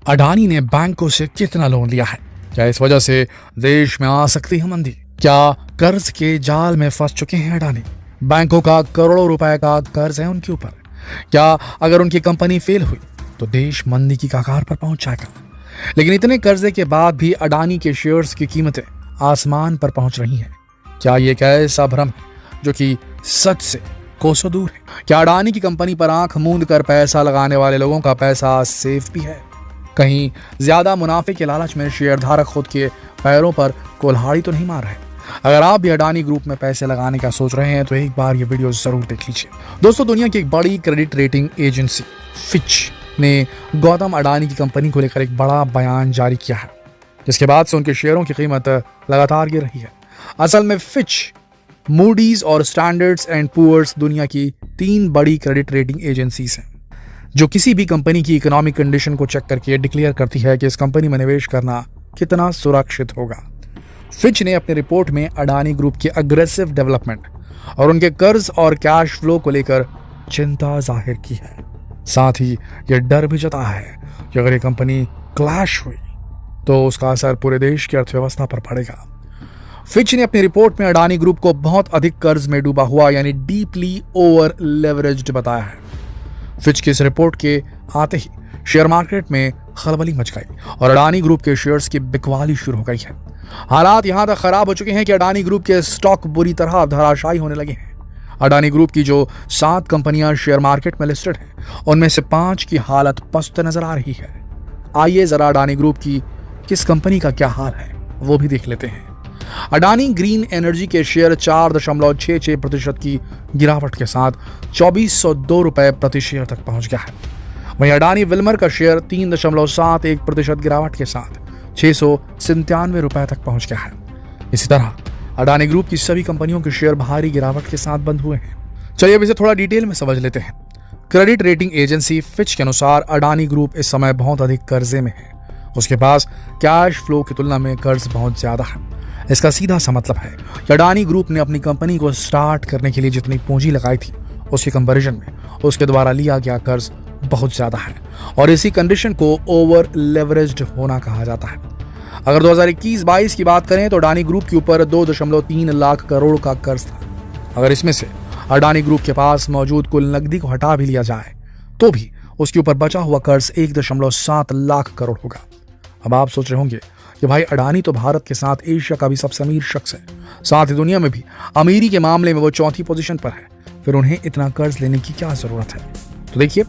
अडानी ने बैंकों से कितना लोन लिया है? क्या इस वजह से देश में आ सकती है मंदी? क्या कर्ज के जाल में फंस चुके हैं अडानी? बैंकों का करोड़ों रुपए का कर्ज है उनके ऊपर। क्या अगर उनकी कंपनी फेल हुई तो देश मंदी की कगार पर पहुंच जाएगा? लेकिन इतने कर्जे के बाद भी अडानी के शेयर्स की कीमतें आसमान पर पहुंच रही हैं। क्या ये एक ऐसा भ्रम है जो कि सच से कोसों दूर है? क्या अडानी की कंपनी पर आंख मूंद कर पैसा लगाने वाले लोगों का पैसा सेफ भी है? कहीं ज्यादा मुनाफे के लालच में शेयर धारक खुद के पैरों पर कुल्हाड़ी तो नहीं मार रहे? अगर आप भी अडानी ग्रुप में पैसे लगाने का सोच रहे हैं तो एक बार ये वीडियो जरूर देख लीजिए। दोस्तों, दुनिया की एक बड़ी क्रेडिट रेटिंग एजेंसी फिच ने गौतम अडानी की कंपनी को लेकर एक बड़ा बयान जारी किया है, जिसके बाद से उनके शेयरों की कीमत लगातार गिर रही है। असल में फिच, मूडीज और स्टैंडर्ड्स एंड पुअर्स दुनिया की 3 बड़ी क्रेडिट रेटिंग एजेंसीज हैं जो किसी भी कंपनी की इकोनॉमिक कंडीशन को चेक करके डिक्लेयर करती है कि इस कंपनी में निवेश करना कितना सुरक्षित होगा। फिच ने अपनी रिपोर्ट में अडानी ग्रुप के अग्रेसिव डेवलपमेंट और उनके कर्ज और कैश फ्लो को लेकर चिंता जाहिर की है। साथ ही यह डर भी जताया है कि अगर ये कंपनी क्लैश हुई तो उसका असर पूरे देश की अर्थव्यवस्था पर पड़ेगा। फिच ने अपनी रिपोर्ट में अडानी ग्रुप को बहुत अधिक कर्ज में डूबा हुआ यानी डीपली ओवर लेवरेज्ड बताया है। फिच की इस रिपोर्ट के आते ही शेयर मार्केट में खलबली मच गई और अडानी ग्रुप के शेयर्स की बिकवाली शुरू हो गई है। हालात यहां तक खराब हो चुके हैं कि अडानी ग्रुप के स्टॉक बुरी तरह धराशायी होने लगे हैं। अडानी ग्रुप की जो 7 कंपनियां शेयर मार्केट में लिस्टेड हैं, उनमें से 5 की हालत पस्त नजर आ रही है। आइए जरा अडानी ग्रुप की किस कंपनी का क्या हाल है वो भी देख लेते हैं। अडानी ग्रीन एनर्जी के शेयर 4.66% की गिरावट के साथ 2402 रुपए प्रति शेयर तक पहुंच गया है। वहीं अडानी विल्मर का शेयर 3.71% गिरावट के साथ 697 रुपए तक पहुंच गया है। इसी तरह अडानी ग्रुप की सभी कंपनियों के शेयर भारी गिरावट के साथ बंद हुए हैं। चलिए अब इसे थोड़ा डिटेल में समझ लेते हैं। क्रेडिट रेटिंग एजेंसी फिच के अनुसार अडानी ग्रुप इस समय बहुत अधिक कर्जे में है। उसके पास कैश फ्लो की तुलना में कर्ज बहुत ज्यादा है। इसका सीधा सा मतलब है कि अडानी ग्रुप ने अपनी कंपनी को स्टार्ट करने के लिए जितनी पूंजी लगाई थी उसके कंपैरिजन में उसके द्वारा लिया गया कर्ज बहुत ज्यादा है और इसी कंडीशन को ओवर लेवरेज्ड होना कहा जाता है। अगर 2021-22 की बात करें तो अडानी ग्रुप के ऊपर 2.3 लाख करोड़ का कर्ज था। अगर इसमें से अडानी ग्रुप के पास मौजूद कुल नकदी को हटा भी लिया जाए तो भी उसके ऊपर बचा हुआ कर्ज 1.7 लाख करोड़ होगा। अब आप सोच रहे होंगे कि भाई अडानी तो भारत के साथ एशिया का भी सबसे अमीर शख्स है, साथ ही दुनिया में भी अमीरी के मामले में वो 4थी पोजीशन पर है, फिर उन्हें इतना कर्ज लेने की क्या जरूरत है? तो देखिए,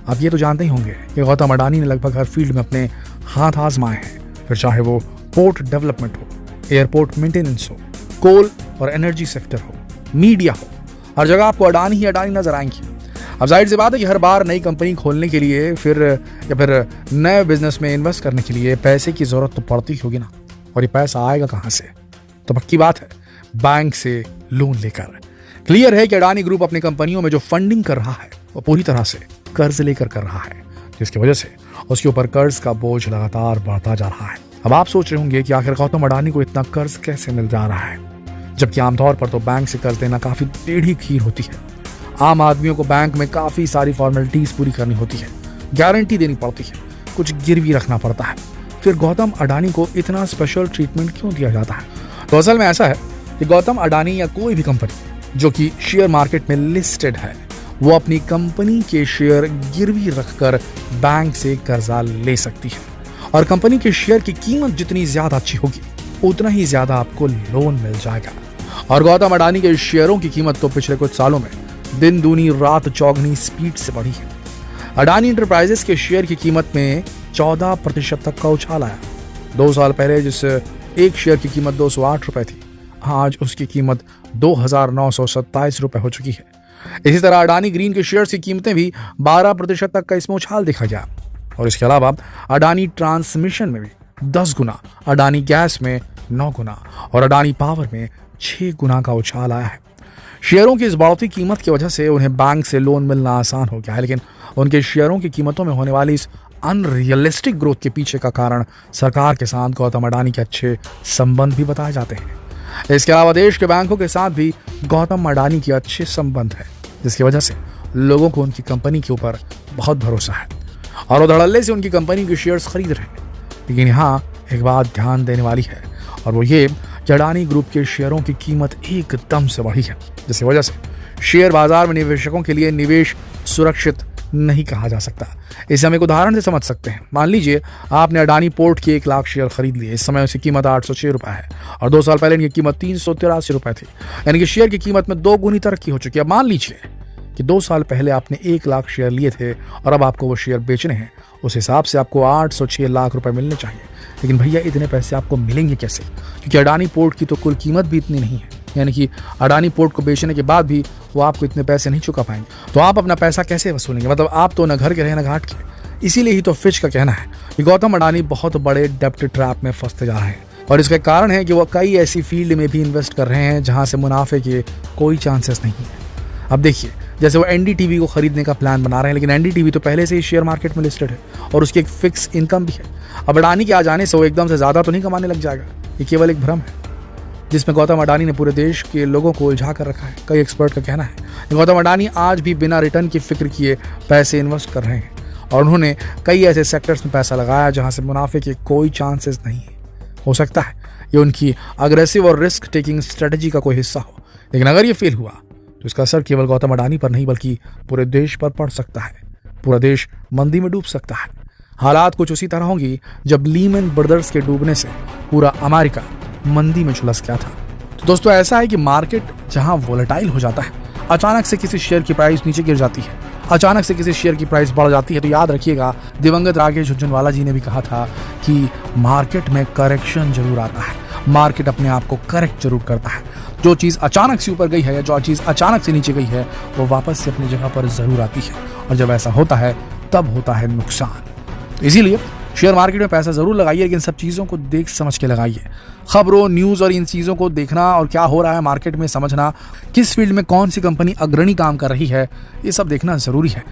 आप ये तो जानते ही होंगे कि गौतम अडानी ने लगभग हर फील्ड में अपने हाथ आजमाए हैं, फिर चाहे वो पोर्ट डेवलपमेंट हो, एयरपोर्ट मेंटेनेंस हो, कोल और एनर्जी सेक्टर हो, मीडिया हो, हर जगह आपको अडानी ही अडानी नजर आएंगी। अब जाहिर सी बात है कि हर बार नई कंपनी खोलने के लिए फिर नए बिजनेस में इन्वेस्ट करने के लिए पैसे की जरूरत तो पड़ती होगी ना, और ये पैसा आएगा कहां से? तो पक्की बात है, बैंक से लोन लेकर। क्लियर है कि अडानी ग्रुप अपनी कंपनियों में जो फंडिंग कर रहा है वो पूरी तरह से कर्ज लेकर कर रहा है, जिसकी वजह से उसके ऊपर कर्ज का बोझ लगातार बढ़ता जा रहा है। अब आप सोच रहे होंगे कि आखिर गौतम अडानी को इतना कर्ज कैसे मिल जा रहा है, जबकि आमतौर पर तो बैंक से कर्ज देना काफी टेढ़ी खीर होती है। आम आदमियों को बैंक में काफी सारी फॉर्मेलिटीज पूरी करनी होती है, गारंटी देनी पड़ती है, कुछ गिरवी रखना पड़ता है। फिर गौतम अडानी को इतना स्पेशल ट्रीटमेंट क्यों दिया जाता है? तो असल में ऐसा है कि गौतम अडानी या कोई भी कंपनी जो कि शेयर मार्केट में लिस्टेड है, वो अपनी कंपनी के शेयर गिरवी रखकर बैंक से कर्जा ले सकती है और कंपनी के शेयर की कीमत जितनी ज्यादा अच्छी होगी उतना ही ज्यादा आपको लोन मिल जाएगा। और गौतम अडानी के शेयरों की कीमत तो पिछले कुछ सालों में दिन दूनी रात चौगनी स्पीड से बढ़ी है। अडानी इंटरप्राइजेस के शेयर की कीमत में 14% तक का उछाल आया। 2 साल पहले जिस एक शेयर की कीमत 208 रुपए थी, आज उसकी कीमत 2,927 रुपए हो चुकी है। इसी तरह अडानी ग्रीन के शेयर की कीमतें भी 12% तक का इसमें उछाल देखा गया। और इसके अलावा अडानी ट्रांसमिशन में भी 10 गुना, अडानी गैस में 9 गुना और अडानी पावर में 6 गुना का उछाल आया है। शेयरों की इस बढ़ती कीमत की वजह से उन्हें बैंक से लोन मिलना आसान हो गया है, लेकिन उनके शेयरों की कीमतों में होने वाली इस अनरियलिस्टिक ग्रोथ के पीछे का कारण सरकार के साथ गौतम अडानी के अच्छे संबंध भी बताए जाते हैं। इसके अलावा देश के बैंकों के साथ भी गौतम अडानी के अच्छे संबंध है, जिसकी वजह से लोगों को उनकी कंपनी के ऊपर बहुत भरोसा है। और वो धड़ल्ले से उनकी कंपनी के शेयर्स खरीद रहे हैं। लेकिन यहाँ एक बात ध्यान देने वाली है, और वो ये कि अडानी ग्रुप के शेयरों की कीमत एकदम से बढ़ी है, जिसकी वजह से शेयर बाजार में निवेशकों के लिए निवेश सुरक्षित नहीं कहा जा सकता। इसे हम एक उदाहरण से समझ सकते हैं। मान लीजिए आपने अडानी पोर्ट के 1 लाख शेयर खरीद लिए। इस समय उसकी कीमत 806 रुपए है और 2 साल पहले इनकी कीमत 383 रुपए थी, यानी कि शेयर की कीमत में 2 गुनी तरक्की हो चुकी है। मान लीजिए कि 2 साल पहले आपने 1 लाख शेयर लिए थे और अब आपको वो शेयर बेचने हैं, उस हिसाब से आपको 806 लाख रुपए मिलने चाहिए। लेकिन भैया इतने पैसे आपको मिलेंगे कैसे? क्योंकि अडानी पोर्ट की तो कुल कीमत भी इतनी नहीं है, यानी कि अडानी पोर्ट को बेचने के बाद भी वो आपको इतने पैसे नहीं चुका पाएंगे। तो आप अपना पैसा कैसे वसूलेंगे? मतलब आप तो न घर के रहे न घाट के। इसीलिए ही तो फिच का कहना है कि गौतम अडानी बहुत बड़े डेब्ट ट्रैप में फंसते जा रहे हैं, और इसका कारण है कि वो कई ऐसी फील्ड में भी इन्वेस्ट कर रहे हैं जहां से मुनाफे के कोई चांसेस नहीं है। अब देखिए, जैसे वो एनडीटीवी को खरीदने का प्लान बना रहे हैं, लेकिन एनडीटीवी तो पहले से ही शेयर मार्केट में लिस्टेड है और उसकी एक फिक्स इनकम भी है। अब अडानी के आ जाने से वो एकदम से ज्यादा तो नहीं कमाने लग जाएगा। ये केवल एक भ्रम है जिसमें गौतम अडानी ने पूरे देश के लोगों को उलझा कर रखा है। कई एक्सपर्ट का कहना है गौतम अडानी आज भी बिना रिटर्न की फिक्र किए पैसे इन्वेस्ट कर रहे हैं, और उन्होंने कई ऐसे सेक्टर्स में पैसा लगाया जहां से मुनाफे के कोई चांसेस नहीं है। हो सकता है ये उनकी अग्रेसिव और रिस्क टेकिंग स्ट्रेटजी का कोई हिस्सा हो, लेकिन अगर ये फेल हुआ तो इसका असर केवल गौतम अडानी पर नहीं बल्कि पूरे देश पर पड़ सकता है। पूरा देश मंदी में डूब सकता है। हालात कुछ उसी तरह होंगी जब लीमन ब्रदर्स के डूबने से पूरा अमेरिका मंदी में झुलस गया था। तो दोस्तों, ऐसा है कि मार्केट जहां वोलेटाइल हो जाता है, अचानक से किसी शेयर की प्राइस नीचे गिर जाती है, अचानक से किसी शेयर की प्राइस बढ़ जाती है, तो याद रखिएगा दिवंगत राकेश झुनझुनवाला जी ने भी कहा था कि मार्केट में करेक्शन जरूर आता है, मार्केट अपने आप को करेक्ट जरूर करता है। जो चीज़ अचानक से ऊपर गई है या जो चीज़ अचानक से नीचे गई है वो वापस से अपनी जगह पर जरूर आती है, और जब ऐसा होता है तब होता है नुकसान। इसीलिए शेयर मार्केट में पैसा जरूर लगाइए, लेकिन सब चीज़ों को देख समझ के लगाइए। खबरों, न्यूज़ और इन चीज़ों को देखना और क्या हो रहा है मार्केट में समझना, किस फील्ड में कौन सी कंपनी अग्रणी काम कर रही है, ये सब देखना ज़रूरी है।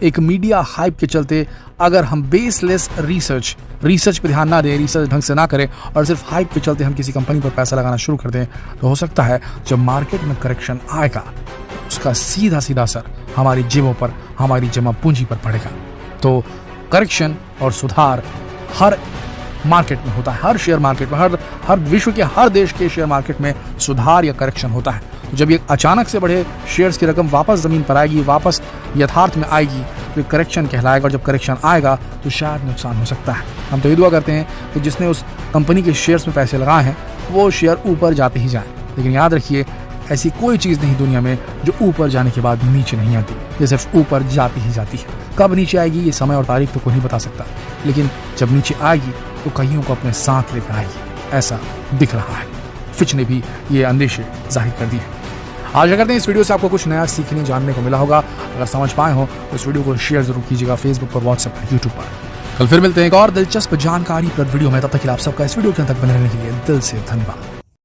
एक मीडिया हाइप के चलते अगर हम बेसलेस रिसर्च पे ध्यान ना दें, रिसर्च ढंग से ना करें और सिर्फ हाइप के चलते हम किसी कंपनी पर पैसा लगाना शुरू कर दें, तो हो सकता है जब मार्केट में करेक्शन आएगा तो उसका सीधा असर हमारी जेबों पर, हमारी जमा पूंजी पर पड़ेगा। तो करेक्शन और सुधार हर मार्केट में होता है, हर शेयर मार्केट में, हर विश्व के हर देश के शेयर मार्केट में सुधार या करेक्शन होता है। तो जब ये अचानक से बढ़े शेयर्स की रकम वापस जमीन पर आएगी, वापस यथार्थ में आएगी, तो करेक्शन कहलाएगा, और जब करेक्शन आएगा तो शायद नुकसान हो सकता है। हम तो ये दुआ करते हैं कि जिसने उस कंपनी के शेयर्स में पैसे लगाए हैं वो शेयर ऊपर जाते ही जाए। लेकिन याद रखिए, ऐसी कोई चीज़ नहीं दुनिया में जो ऊपर जाने के बाद नीचे नहीं आती, ये सिर्फ ऊपर जाती ही जाती है। कब नीचे आएगी ये समय और तारीख तो कोई नहीं बता सकता, लेकिन जब नीचे आएगी तो कईयों को अपने साथ लेकर आएगी, ऐसा दिख रहा है। फिच ने भी ये अंदेशे जाहिर कर दिए। आशा करते हैं इस वीडियो से आपको कुछ नया सीखने जानने को मिला होगा। अगर समझ पाए हो तो इस वीडियो को शेयर जरूर कीजिएगा फेसबुक पर, व्हाट्सएप पर, यूट्यूब पर। कल फिर मिलते हैं एक और दिलचस्प जानकारी प्रद वीडियो में। तब तक के लिए आप सबका इस वीडियो के अंत तक बने रहने के लिए दिल से धन्यवाद।